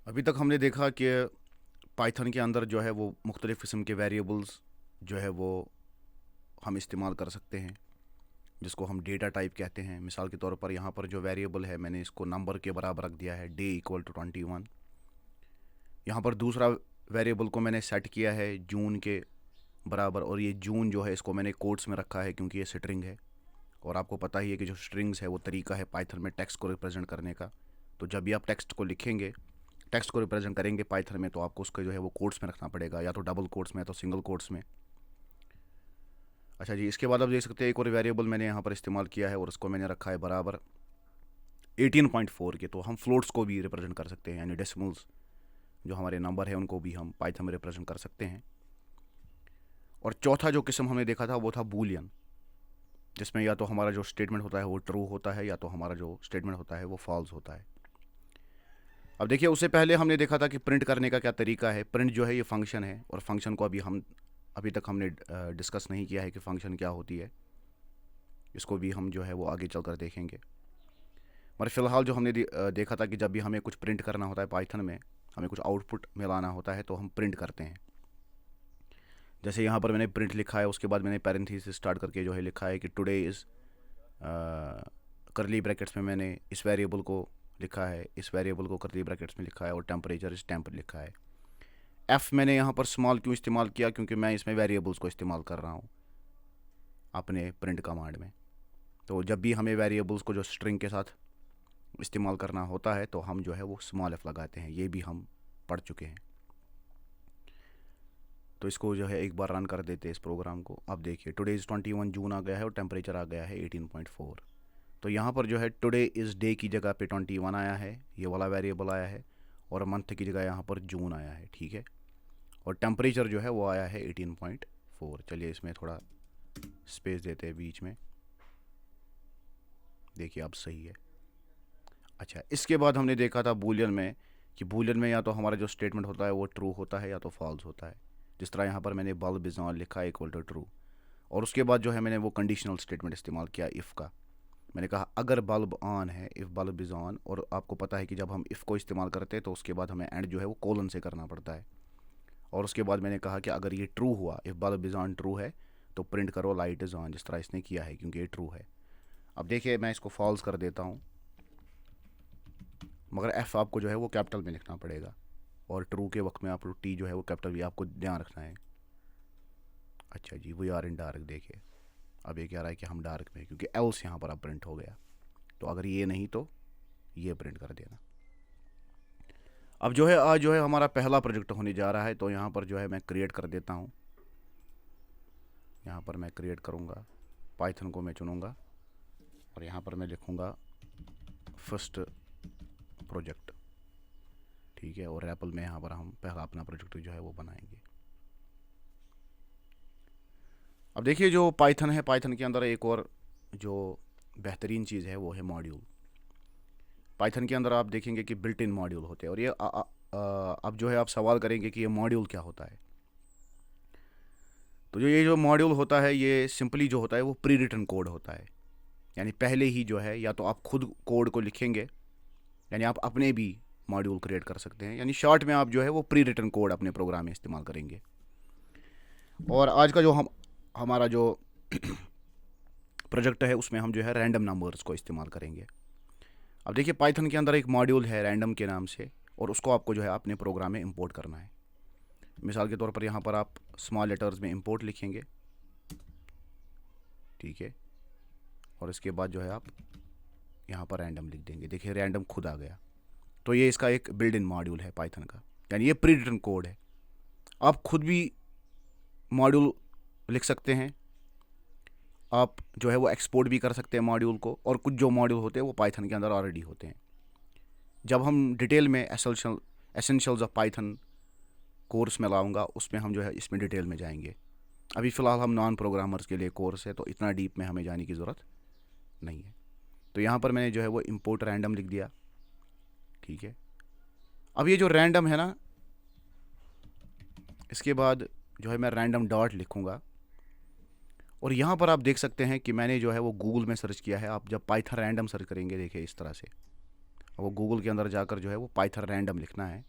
अभी तक हमने देखा कि पाइथन के अंदर जो है वो मुख्तलिफ़ किस्म के वेरिएबल्स जो है वो हम इस्तेमाल कर सकते हैं, जिसको हम डेटा टाइप कहते हैं। मिसाल के तौर पर यहाँ पर जो वेरिएबल है मैंने इसको नंबर के बराबर रख दिया है, डे इक्वल टू 21। यहाँ पर दूसरा वेरिएबल को मैंने सेट किया है जून के बराबर, और ये जून जो है इसको मैंने कोट्स में रखा है क्योंकि ये स्ट्रिंग है। और आपको पता ही है कि जो स्ट्रिंग्स है वो तरीका है पाइथन में टेक्स्ट को रिप्रेजेंट करने का। तो जब भी आप टेक्स्ट को लिखेंगे, टेक्स्ट को रिप्रेजेंट करेंगे पाइथन में, तो आपको उसका जो है वो कोट्स में रखना पड़ेगा, या तो डबल कोट्स में या तो सिंगल कोट्स में। अच्छा जी, इसके बाद आप देख सकते हैं एक और वेरिएबल मैंने यहाँ पर इस्तेमाल किया है और उसको मैंने रखा है बराबर 18.4 के। तो हम फ्लोट्स को भी रिप्रेजेंट कर सकते हैं, यानी डेसिमल्स जो हमारे नंबर है उनको भी हम पाइथन में रिप्रेजेंट कर सकते हैं। और चौथा जो किस्म हमने देखा था वो था बूलियन, जिसमें या तो हमारा जो स्टेटमेंट होता है वो ट्रू होता है या तो हमारा जो स्टेटमेंट होता है वो फॉल्स होता है। अब देखिए, उससे पहले हमने देखा था कि प्रिंट करने का क्या तरीका है। प्रिंट जो है ये फंक्शन है, और फंक्शन को अभी तक हमने डिस्कस नहीं किया है कि फ़ंक्शन क्या होती है। इसको भी हम जो है वो आगे चलकर देखेंगे। मगर फ़िलहाल जो हमने देखा था कि जब भी हमें कुछ प्रिंट करना होता है पाइथन में, हमें कुछ आउटपुट में लाना होता है, तो हम प्रिंट करते हैं। जैसे यहाँ पर मैंने प्रिंट लिखा है, उसके बाद मैंने पैरेंथेसिस स्टार्ट करके जो है लिखा है कि टुडे इज़, करली ब्रैकेट्स में मैंने इस वेरिएबल को लिखा है, इस वेरिएबल को करली ब्रैकेट्स में लिखा है, और टेम्परेचर इस टेम्पर लिखा है। एफ़ मैंने यहाँ पर स्मॉल क्यों इस्तेमाल किया, क्योंकि मैं इसमें वेरिएबल्स को इस्तेमाल कर रहा हूँ अपने प्रिंट कमांड में। तो जब भी हमें वेरिएबल्स को जो स्ट्रिंग के साथ इस्तेमाल करना होता है तो हम जो है वो स्मॉल एफ़ लगाते हैं। ये भी हम पढ़ चुके हैं। तो इसको जो है एक बार रन कर देते हैं इस प्रोग्राम को। अब देखिए, टुडे इज़ 21 जून आ गया है और टेम्परेचर आ गया है 18.4। तो यहाँ पर जो है टुडे इज़ डे की जगह पे 21 आया है, ये वाला वेरिएबल आया है, और मंथ की जगह यहाँ पर जून आया है, ठीक है। और टेम्परेचर जो है वो आया है 18.4। चलिए इसमें थोड़ा स्पेस देते हैं बीच में। देखिए अब सही है। अच्छा, इसके बाद हमने देखा था बूलियन में कि बूलियन में या तो हमारा जो स्टेटमेंट होता है वो ट्रू होता है या तो फॉल्स होता है। जिस तरह यहाँ पर मैंने बल्ब इज़ ऑन लिखा है इक्वल टू ट्रू। और उसके बाद जो है मैंने वो कंडीशनल स्टेटमेंट इस्तेमाल किया इफ़ का। मैंने कहा अगर बल्ब ऑन है, इफ़ बल्ब इज़ ऑन। और आपको पता है कि जब हम इफ़ को इस्तेमाल करते हैं तो उसके बाद हमें एंड जो है वो कोलन से करना पड़ता है। और उसके बाद मैंने कहा कि अगर ये ट्रू हुआ, if bulb is on true है, तो प्रिंट करो लाइट इज़ ऑन, जिस तरह इसने किया है क्योंकि ये ट्रू है। अब देखिए मैं इसको फॉल्स कर देता हूँ, मगर एफ़ आपको जो है वो कैपिटल में लिखना पड़ेगा, और ट्रू के वक्त में आप टी जो है वो कैपिटल भी आपको ध्यान रखना है। अच्छा जी, वी आर इन डार्क। देखिए अब ये कह रहा है कि हम डार्क में, क्योंकि एल्स यहाँ पर अब प्रिंट हो गया। तो अगर ये नहीं तो ये प्रिंट कर देना। अब जो है आज जो है हमारा पहला प्रोजेक्ट होने जा रहा है, तो यहाँ पर जो है मैं क्रिएट कर देता हूँ। यहाँ पर मैं क्रिएट करूँगा, पाइथन को मैं चुनूँगा, और यहाँ पर मैं लिखूँगा फर्स्ट प्रोजेक्ट, ठीक है। और एप्पल में यहाँ पर हम पहला अपना प्रोजेक्ट जो है वो बनाएंगे। अब देखिए, जो पाइथन है, पाइथन के अंदर एक और जो बेहतरीन चीज़ है वो है मॉड्यूल। पाइथन के अंदर आप देखेंगे कि बिल्ट इन मॉड्यूल होते हैं। और ये अब जो है आप सवाल करेंगे कि ये मॉड्यूल क्या होता है। तो ये जो मॉड्यूल होता है ये सिंपली जो होता है वो प्री रिटन कोड होता है। यानी पहले ही जो है या तो आप खुद कोड को लिखेंगे, यानी आप अपने भी मॉड्यूल क्रिएट कर सकते हैं, यानी शॉर्ट में आप जो है वो प्री रिटन कोड अपने प्रोग्राम में इस्तेमाल करेंगे। और आज का जो हमारा जो प्रोजेक्ट है उसमें हम जो है रैंडम नंबर्स को इस्तेमाल करेंगे। अब देखिए, पाइथन के अंदर एक मॉड्यूल है रैंडम के नाम से, और उसको आपको जो है अपने प्रोग्राम में इंपोर्ट करना है। मिसाल के तौर पर यहाँ पर आप स्मॉल लेटर्स में इंपोर्ट लिखेंगे, ठीक है। और इसके बाद जो है आप यहाँ पर रैंडम लिख देंगे। देखिए रैंडम खुद आ गया। तो ये इसका एक बिल्ड इन मॉड्यूल है पाइथन का, यानी ये प्री रिटन कोड है। आप खुद भी मॉड्यूल लिख सकते हैं, आप जो है वो एक्सपोर्ट भी कर सकते हैं मॉड्यूल को। और कुछ जो मॉड्यूल होते हैं वो पाइथन के अंदर ऑलरेडी होते हैं। जब हम डिटेल में एसेंशियल्स ऑफ पाइथन कोर्स में लाऊंगा, उसमें हम जो है इसमें डिटेल में जाएंगे। अभी फ़िलहाल हम नॉन प्रोग्रामर्स के लिए कोर्स है, तो इतना डीप में हमें जाने की ज़रूरत नहीं है। तो यहाँ पर मैंने जो है वो इंपोर्ट रैंडम लिख दिया, ठीक है। अब ये जो रैंडम है ना, इसके बाद जो है मैं रैंडम डॉट लिखूँगा। और यहाँ पर आप देख सकते हैं कि मैंने जो है वो गूगल में सर्च किया है। आप जब पाइथन रैंडम सर्च करेंगे, देखिए इस तरह से, वो गूगल के अंदर जाकर जो है वो पाइथन रैंडम लिखना है,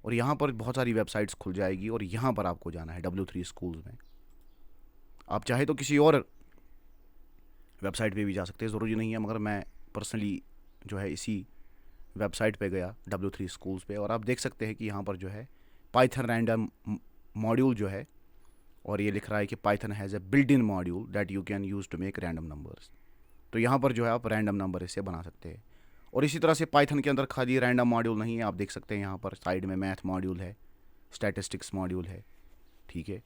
और यहाँ पर बहुत सारी वेबसाइट्स खुल जाएगी और यहाँ पर आपको जाना है W3 स्कूल्स में। आप चाहे तो किसी और वेबसाइट पे भी जा सकते हैं, ज़रूरी नहीं है, मगर मैं पर्सनली जो है इसी वेबसाइट पे गया W3 स्कूल्स पे, और आप देख सकते हैं कि यहाँ पर जो है पाइथन रैंडम मॉड्यूल जो है, और ये लिख रहा है कि Python has a built in module that you can use to make random numbers. तो यहाँ पर जो है आप रैंडम नंबर इससे बना सकते हैं। और इसी तरह से पाइथन के अंदर खाली रैंडम मॉड्यूल नहीं है, आप देख सकते हैं यहाँ पर साइड में मैथ मॉड्यूल है, स्टैटिस्टिक्स मॉड्यूल है, ठीक है,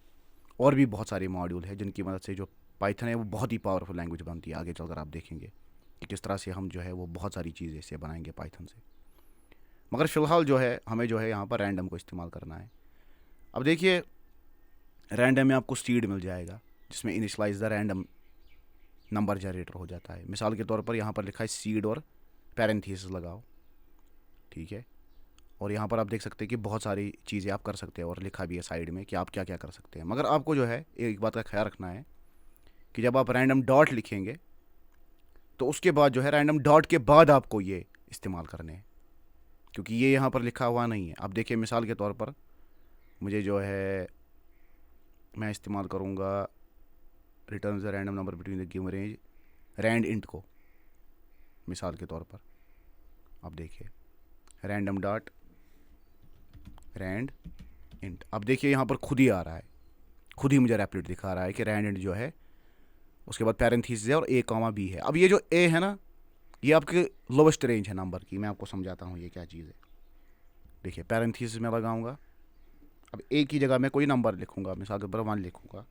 और भी बहुत सारे मॉड्यूल है जिनकी मदद से जो पाइथन है वो बहुत ही पावरफुल लैंग्वेज बनती है। आगे चलकर आप देखेंगे कि किस तरह से हम जो है वो बहुत सारी चीज़ें इससे बनाएंगे पाइथन से। मगर फ़िलहाल जो है हमें जो है यहाँ पर रैंडम को इस्तेमाल करना है। अब देखिए, रैंडम में आपको सीड मिल जाएगा जिसमें initialise the random number generator हो जाता है। मिसाल के तौर पर यहाँ पर लिखा है सीड और पैरेंथेसिस लगाओ, ठीक है, और यहाँ पर आप देख सकते हैं कि बहुत सारी चीज़ें आप कर सकते हैं और लिखा भी है साइड में कि आप क्या क्या कर सकते हैं। मगर आपको जो है एक बात का ख्याल रखना है कि जब आप रैंडम डॉट लिखेंगे तो उसके बाद जो है रैंडम डॉट के बाद आपको ये इस्तेमाल करने हैं, क्योंकि ये यहाँ पर लिखा हुआ नहीं है। अब देखिए, मिसाल के तौर पर मुझे जो है मैं इस्तेमाल करूँगा return the random number between the given range rand int को। मिसाल के तौर पर आप देखिए रैंडम डॉट रैंड इंट, अब देखिए यहाँ पर खुद ही आ रहा है, खुद ही मुझे रेपलेट दिखा रहा है कि रैंड इंट जो है, उसके बाद पैरेंथेसिस है और ए कॉमा बी है। अब ये जो ए है ना, ये आपके लोवेस्ट रेंज है नंबर की। मैं आपको समझाता हूँ ये क्या चीज़ है। देखिए, पैरेंथेसिस में लगाऊंगा, अब ए की जगह मैं कोई नंबर लिखूंगा, मिसाल के ऊपर 1 लिखूंगा,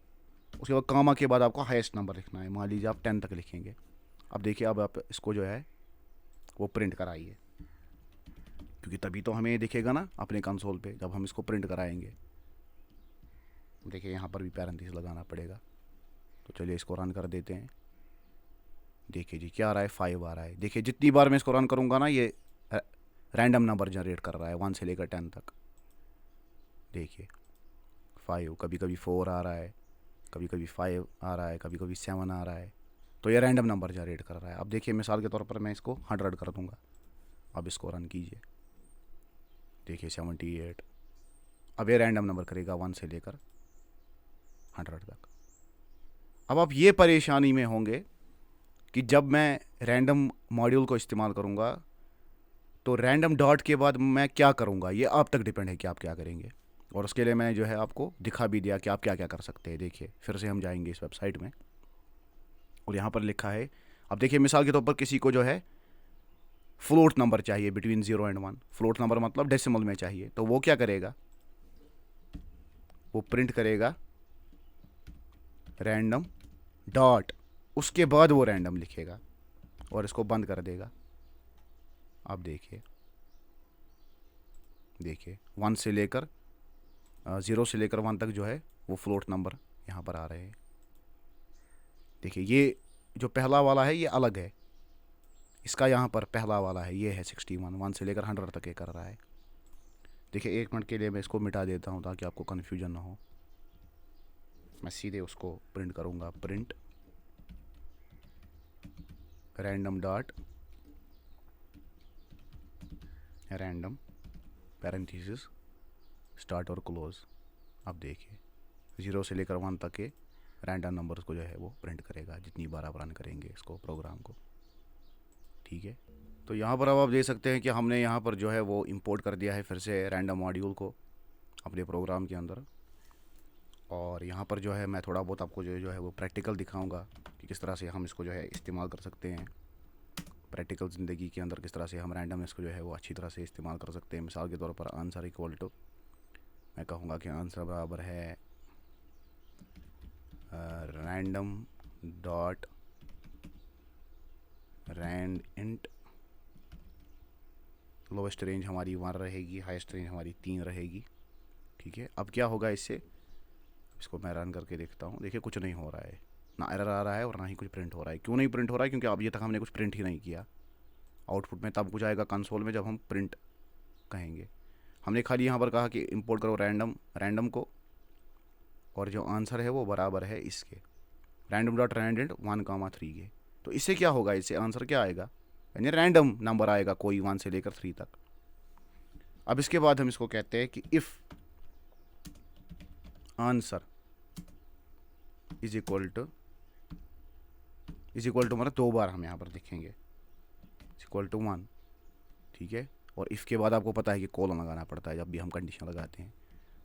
उसके बाद कॉमा के बाद आपको हाईएस्ट नंबर लिखना है। मान लीजिए आप 10 तक लिखेंगे। अब देखिए, अब आप इसको जो है वो प्रिंट कराइए, क्योंकि तभी तो हमें दिखेगा ना अपने कंसोल पे जब हम इसको प्रिंट कराएंगे। देखिए, यहाँ पर भी पैरेंथेसिस लगाना पड़ेगा। तो चलिए इसको रन कर देते हैं। देखिए जी, क्या आ रहा है, 5 आ रहा है। देखिए, जितनी बार मैं इसको रन करूँगा ना, ये रैंडम नंबर जनरेट कर रहा है 1 से लेकर 10 तक। देखिए 5, कभी कभी 4 आ रहा है, कभी कभी 5 आ रहा है, कभी कभी 7 आ रहा है। तो ये रैंडम नंबर जनरेट कर रहा है। अब देखिए, मिसाल के तौर पर मैं इसको 100 कर दूंगा। अब इसको रन कीजिए, देखिए 78। अब ये रैंडम नंबर करेगा 1 से लेकर 100 तक। अब आप ये परेशानी में होंगे कि जब मैं रैंडम मॉड्यूल को इस्तेमाल करूँगा तो रैंडम डॉट के बाद मैं क्या करूँगा, ये आप तक डिपेंड है कि आप क्या करेंगे। और उसके लिए मैंने जो है आपको दिखा भी दिया कि आप क्या क्या कर सकते हैं। देखिए, फिर से हम जाएंगे इस वेबसाइट में और यहाँ पर लिखा है, अब देखिए मिसाल के तौर पर किसी को जो है फ्लोट नंबर चाहिए बिटवीन 0 एंड 1। फ्लोट नंबर मतलब डेसिमल में चाहिए। तो वो क्या करेगा, वो प्रिंट करेगा रैंडम डॉट, उसके बाद वो रैंडम लिखेगा और इसको बंद कर देगा। आप देखिए, देखिए 1 से लेकर 0 से लेकर 1 तक जो है वो फ्लोट नंबर यहाँ पर आ रहे हैं। देखिए, ये जो पहला वाला है ये अलग है, इसका यहाँ पर पहला वाला है ये है 61, 1 से लेकर 100 तक ये कर रहा है। देखिए, 1 मिनट के लिए मैं इसको मिटा देता हूँ ताकि आपको कन्फ्यूजन ना हो। मैं सीधे उसको प्रिंट करूँगा, print random dot random parenthesis start और क्लोज। अब देखिए, 0 से लेकर 1 तक के रैंडम नंबर्स को जो है वो प्रिंट करेगा जितनी बार आप रन करेंगे इसको, प्रोग्राम को, ठीक है। तो यहाँ पर अब आप देख सकते हैं कि हमने यहाँ पर जो है वो इंपोर्ट कर दिया है फिर से रैंडम मॉड्यूल को अपने प्रोग्राम के अंदर। और यहाँ पर जो है मैं थोड़ा बहुत आपको जो है वो प्रैक्टिकल दिखाऊंगा कि किस तरह से हम इसको जो है इस्तेमाल कर सकते हैं प्रैक्टिकल ज़िंदगी के अंदर, किस तरह से हम रैंडमनेस को जो है वो अच्छी तरह से इस्तेमाल कर सकते हैं। मिसाल के तौर पर आंसर इक्वल टू, मैं कहूँगा कि आंसर बराबर है random dot rand int. Lowest range हमारी 1 रहेगी, हाईएस्ट रेंज हमारी 3 रहेगी, ठीक है। अब क्या होगा इससे, इसको मैं रन करके देखता हूँ। देखिए, कुछ नहीं हो रहा है, ना एरर आ रहा है और ना ही कुछ प्रिंट हो रहा है। क्यों नहीं प्रिंट हो रहा है, क्योंकि अभी तक हमने कुछ प्रिंट ही नहीं किया। आउटपुट में तब कुछ आएगा कंसोल में जब हम प्रिंट कहेंगे। हमने खाली यहाँ पर कहा कि इंपोर्ट करो रैंडम को, और जो आंसर है वो बराबर है इसके रैंडम डॉट रैंड 1,3 के। तो इससे क्या होगा, इससे आंसर क्या आएगा, यानी रैंडम नंबर आएगा कोई 1 से लेकर 3 तक। अब इसके बाद हम इसको कहते हैं कि if answer is equal to मतलब 2 बार हम यहाँ पर लिखेंगे इक्वल टू 1, ठीक है। और इफ़ के बाद आपको पता है कि कोलन लगाना पड़ता है जब भी हम कंडीशन लगाते हैं।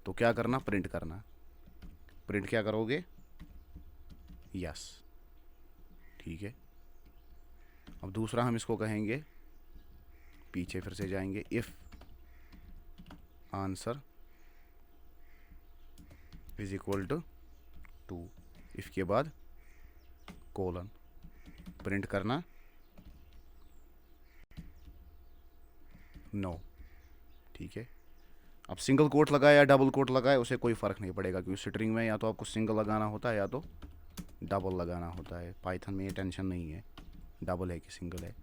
तो क्या करना, प्रिंट करना। प्रिंट क्या करोगे, यस, ठीक है। अब दूसरा हम इसको कहेंगे, पीछे फिर से जाएंगे, if answer is equal to 2, if के बाद कोलन, प्रिंट करना नो, ठीक है। अब सिंगल कोट लगाए या डबल कोट लगाए उसे कोई फ़र्क नहीं पड़ेगा, क्योंकि स्ट्रिंग में या तो आपको सिंगल लगाना होता है या तो डबल लगाना होता है। पाइथन में ये टेंशन नहीं है डबल है कि सिंगल है।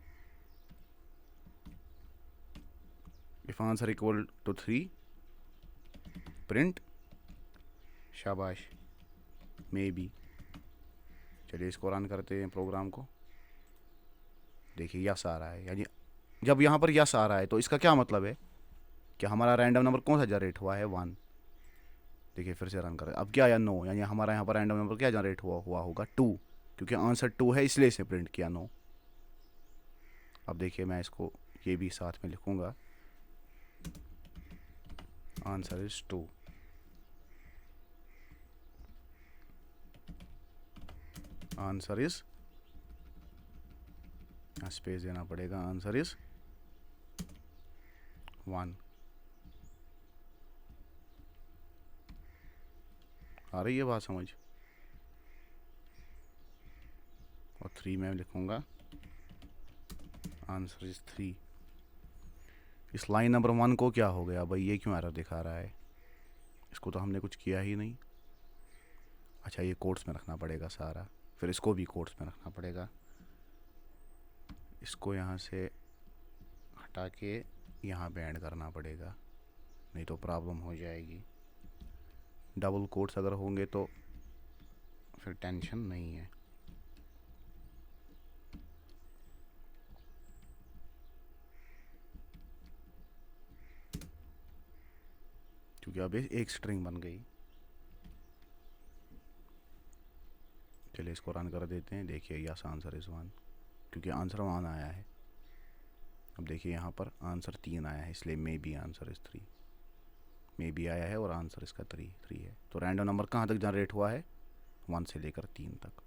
If answer equal to 3 print, शाबाश, मे बी। चलिए इसको रन करते हैं प्रोग्राम को। देखिए यस आ रहा है, यानी जब यहाँ पर यस आ रहा है तो इसका क्या मतलब है कि हमारा रैंडम नंबर कौन सा जनरेट हुआ है, 1। देखिए फिर से रन करें, अब क्या आया, नो, यानी हमारा यहाँ पर रैंडम नंबर क्या जनरेट हुआ होगा, 2, क्योंकि आंसर 2 है इसलिए इसे प्रिंट किया, नो। अब देखिए मैं इसको ये भी साथ में लिखूँगा, answer is 2। Answer is, space देना पड़ेगा, आंसर इज 1। आ रही है बात समझ। और 3 में लिखूँगा, आंसर इज 3। इस लाइन नंबर 1 को क्या हो गया भाई, ये क्यों एरर दिखा रहा है, इसको तो हमने कुछ किया ही नहीं। अच्छा ये कोट्स में रखना पड़ेगा सारा, फिर इसको भी कोट्स में रखना पड़ेगा। इसको यहाँ से हटा के यहाँ पे ऐड करना पड़ेगा, नहीं तो प्रॉब्लम हो जाएगी। डबल कोट्स अगर होंगे तो फिर टेंशन नहीं है। क्योंकि अब एक स्ट्रिंग बन गई। चलिए इसको रन कर देते हैं, देखिए यस आंसर इज़ 1, क्योंकि आंसर 1 आया है। अब देखिए यहाँ पर आंसर 3 आया है, इसलिए may be answer is 3। May be आया है और आंसर इसका 3 है। तो रैंडम नंबर कहाँ तक जनरेट हुआ है, 1 से लेकर 3 तक।